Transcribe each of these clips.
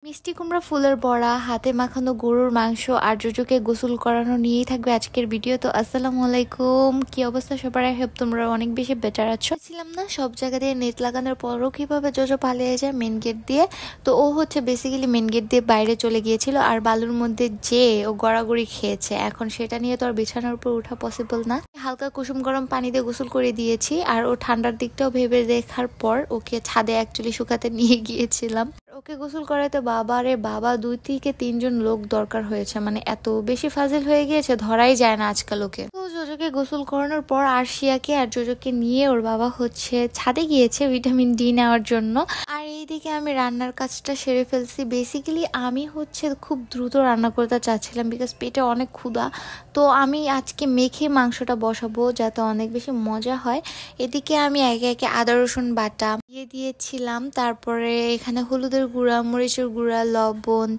মিষ্টি কুমড়া ফুলের বড়া, হাতে মাখানো গরুর মাংস আর জুজুকে গোসল করানো নিয়েই থাকবে আজকের ভিডিও। তো আসসালামু আলাইকুম, কি অবস্থা সবার? আই হোপ তোমরা অনেক বেশি বেটার আছো। ছিলাম না সব জায়গা দিয়ে নেট লাগানোর পরও কিভাবে জোজো পালিয়ে যায় মেন গেট দিয়ে। তো ও হচ্ছে বেসিক্যালি মেন গেট দিয়ে বাইরে চলে গিয়েছিল আর বালুর মধ্যে যে ও গড়াগড়ি খেয়েছে। এখন সেটা নিয়ে তো আর বিছানার উপর ওঠা পসিবল না। হালকা কুসুম গরম পানি দিয়ে গোসল করে দিয়েছি আর ও ঠান্ডার দিকটাও ভেবে দেখার পর ওকে ছাদে অ্যাকচুয়ালি শুকাতে নিয়ে গিয়েছিলাম। ওকে গোসল করাতে বাবারে বাবা 2 থেকে 3 জন লোক দরকার হয়েছে, মানে এত বেশি ফাজিল হয়ে গিয়েছে, ধরাই যায় না আজকাল ওকে। তো জোজোকে গোসল করানোর পর আরশিয়াকে আর জোজোকে নিয়ে ওর বাবা হচ্ছে ছাদে গিয়েছে ভিটামিন ডি নেওয়ার জন্য। আর এইদিকে আমি রান্নার কাজটা সেরে ফেলছি। বেসিক্যালি আমি হচ্ছে খুব দ্রুত রান্না করতে চাচ্ছিলাম বিকজ পেটে অনেক ক্ষুধা। তো আমি আজকে মেখে মাংসটা বসাবো যাতে অনেক বেশি মজা হয়। এদিকে আমি একে একে আদা রসুন বাটা দিয়ে দিয়েছিলাম, তারপরে এখানে হলুদের গুঁড়া, মরিচের গুঁড়া, লবণ,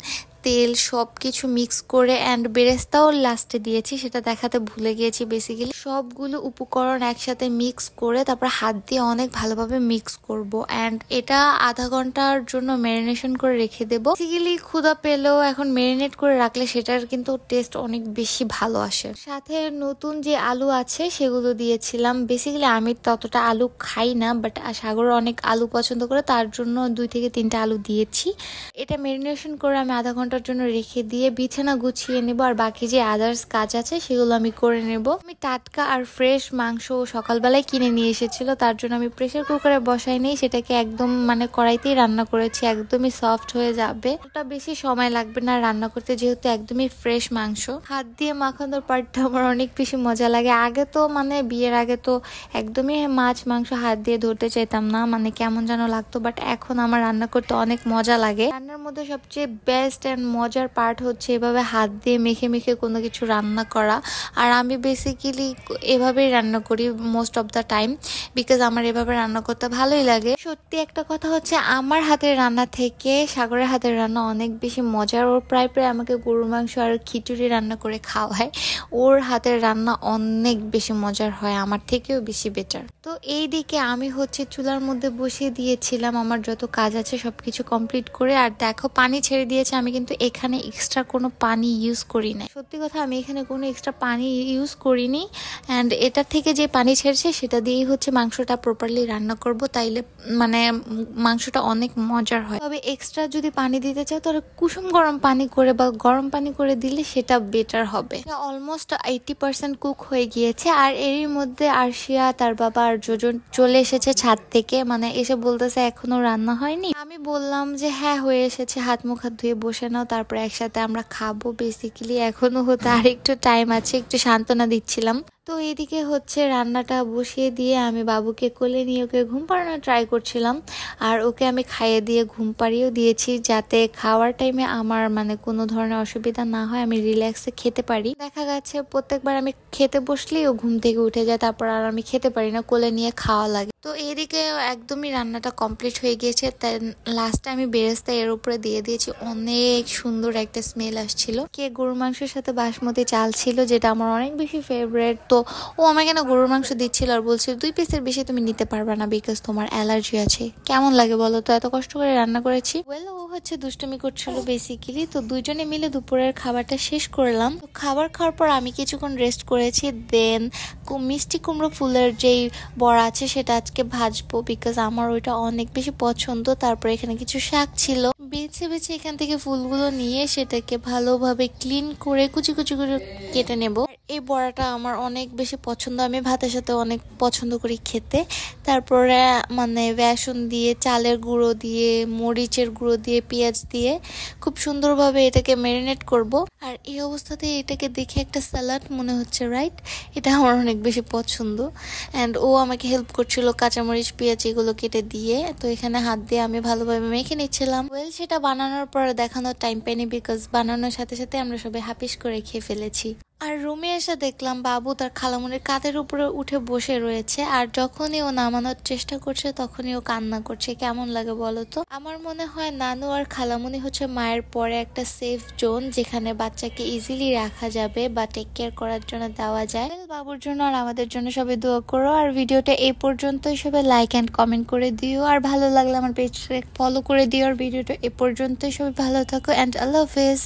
তেল সবকিছু মিক্স করে অ্যান্ড বেরেস্তাও লাস্টে দিয়েছি, সেটা দেখাতে ভুলে গিয়েছি। বেসিক্যালি সবগুলো উপকরণ একসাথে মিক্স করে তারপর হাত দিয়ে অনেক ভালোভাবে মিক্স করব অ্যান্ড এটা আধা ঘন্টার জন্য ম্যারিনেশন করে রেখে দেবো। বেসিক্যালি ক্ষুধা পেলেও এখন ম্যারিনেট করে রাখলে সেটার কিন্তু টেস্ট অনেক বেশি ভালো আসে। সাথে নতুন যে আলু আছে সেগুলো দিয়েছিলাম। বেসিক্যালি আমি ততটা আলু খাই না, বাট সাগর অনেক আলু পছন্দ করে, তার জন্য 2 থেকে 3টা আলু দিয়েছি। এটা ম্যারিনেশন করে আমি আধা ঘন্টার জন্য রেখে দিয়ে বিছানা গুছিয়ে নেব আর বাকি যে আদার্স কাজ আছে সেগুলো আমি করে নেব। আমি টাটকা আর ফ্রেশ মাংস সকালবেলায় কিনে নিয়ে এসেছিল, তার জন্য আমি প্রেসার কুকারে বসাই নেই, সেটাকে একদম মানে কড়াইতেই রান্না করেছি। একদমই সফট হয়ে যাবে, ওটা বেশি সময় লাগবে না রান্না করতে যেহেতু একদমই ফ্রেশ মাংস। হাত দিয়ে মাখানোর পার্টটা আমার অনেক বেশি মজা লাগে। আগে তো মানে বিয়ের আগে তো একদমই মাছ মাংস হাত দিয়ে ধরতে চাইতাম না, মানে কেমন যেন লাগতো, বাট এখন আমার রান্না করতে অনেক মজা লাগে। রান্নার মধ্যে সবচেয়ে বেস্ট অ্যান্ড মজার পার্ট হচ্ছে এভাবে হাত দিয়ে মেখে মেখে কোনো কিছু রান্না করা। আর আমি বেসিক্যালি এভাবেই রান্না করি most of the time because আমার এভাবে রান্না করতে ভালোই লাগে। সত্যি একটা কথা হচ্ছে আমার হাতের রান্না থেকে সাগরের হাতের রান্না অনেক বেশি মজার। ওর প্রায় আমাকে গরুর মাংস আর খিচুড়ি রান্না করে খাওয়ায়। ওর হাতের রান্না অনেক বেশি মজার হয়, আমার থেকেও বেশি বেটার। তো এই দিকে আমি হচ্ছে চুলার মধ্যে বসিয়ে দিয়েছিলাম আমার যত কাজ আছে সবকিছু কমপ্লিট করে। আর দেখো পানি ছেড়ে দিয়েছে, আমি কিন্তু এখানে এক্সট্রা কোনো পানি ইউজ করি না। সত্যি কথা আমি এখানে কোনো এক্সট্রা পানি ইউজ করিনি অ্যান্ড এটার থেকে যে পানি ছেড়েছে সেটা দিয়েই হচ্ছে মাংসটা প্রপারলি রান্না করব, তাইলে মানে মাংসটা অনেক মজার হয়। তবে এক্সট্রা যদি পানি দিতে চাও তাহলে কুসুম গরম পানি করে বা গরম পানি করে দিলে সেটা বেটার হবে। অলমোস্ট 80% কুক হয়ে গিয়েছে আর এরই মধ্যে আরশিয়া, তার বাবা আর যোজন চলে এসেছে ছাদ থেকে, মানে এসে বলতেছে এখনো রান্না হয়নি। আমি বললাম যে হ্যাঁ হয়ে এসেছে, হাত মুখ হাত ধুয়ে বসে নাও, তারপরে একসাথে আমরা খাবো। বেসিক্যালি এখনো হতে আর একটু টাইম আছে, একটু সান্ত্বনা দিচ্ছিলাম। তো এইদিকে হচ্ছে রান্নাটা বসিয়ে দিয়ে আমি বাবুকে কোলে নিয়ে ওকে ঘুম পাড়ানোর ট্রাই করছিলাম আর ওকে আমি খাইয়ে দিয়ে ঘুম পাড়িয়েও দিয়েছি যাতে খাওয়ার টাইমে আমার মানে কোনো ধরনের অসুবিধা না হয়, আমি রিল্যাক্সে খেতে পারি। দেখা গেছে প্রত্যেকবার আমি খেতে বসলেই ও ঘুম থেকে উঠে যায়, তারপর আর আমি খেতে পারি না, কোলে নিয়ে খাওয়া লাগে। তো এদিকে একদমই রান্নাটা কমপ্লিট হয়ে গিয়েছে, তাই লাস্টে আমি বেরেস্তা এর উপরে দিয়ে দিয়েছি। অনেক সুন্দর একটা স্মেল আসছিল। কে গরুর মাংসের সাথে বাসমতি চাল ছিল যেটা আমার অনেক বেশি ফেভারিট। তো ও আমাকে না গরুর মাংস দিচ্ছিল আর বলছিল 2 পিসের বেশি তুমি নিতে পারবে না বিকজ তোমার অ্যালার্জি আছে। কেমন লাগে বলো তো, এত কষ্ট করে রান্না করেছি। ও হচ্ছে দুষ্টুমি করছিল বেসিক্যালি। তো দুইজনে মিলে দুপুরের খাবারটা শেষ করলাম। তো খাবার খাওয়ার পর আমি কিছুক্ষণ রেস্ট করেছি, দেন মিষ্টি কুমড়ো ফুলের যেই বড়া আছে সেটা আজকে ভাজবো বিকজ আমার ওইটা অনেক বেশি পছন্দ। তারপর এখানে কিছু শাক ছিল, বেছে বেছে এখান থেকে ফুলগুলো নিয়ে সেটাকে ভালোভাবে ক্লিন করে কুচি কুচি করে কেটে নেব। এই বড়াটা আমার অনেক বেশি পছন্দ, আমি ভাতের সাথে অনেক পছন্দ করি খেতে। তারপরে মানে বেসন দিয়ে, চালের গুঁড়ো দিয়ে, মরিচের গুঁড়ো দিয়ে, পেঁয়াজ দিয়ে খুব সুন্দরভাবে এটাকে ম্যারিনেট করব। আর এই অবস্থাতে এটাকে দেখে একটা স্যালাড মনে হচ্ছে, রাইট? এটা আমার অনেক বেশি পছন্দ অ্যান্ড ও আমাকে হেল্প করছিল কাঁচামরিচ পেঁয়াজ এগুলো কেটে দিয়ে। তো এখানে হাত দিয়ে আমি ভালোভাবে মেখে নিচ্ছিলাম। সেটা বানানোর পর দেখানোর টাইম পাইনি বিকজ বানানোর সাথে সাথে আমরা সবাই হাপিস করে খেয়ে ফেলেছি। আর রুমে এসে দেখলাম বাবু তার খালামুনির কাঁধের উপরে উঠে বসে রয়েছে, আর যখনই ও নামানোর চেষ্টা করছে তখনই ও কান্না করছে। কেমন লাগে বলো তো? আমার মনে হয় নানু আর খালামুনি হচ্ছে মায়ের পরে একটা সেফ জোন, যেখানে বাচ্চাকে ইজিলি রাখা যাবে বা টেক কেয়ার করার জন্য দেওয়া যায়। বাবুর জন্য আর আমাদের জন্য সবাই দোয়া করো। আর ভিডিওটা এই পর্যন্তই, সবাই লাইক অ্যান্ড কমেন্ট করে দিও, আর ভালো লাগলে আমার পেজটা ফলো করে দিও। আর ভিডিওটা এ পর্যন্তই, সবাই ভালো থাকো অ্যান্ড আল্লাহ হাফেজ।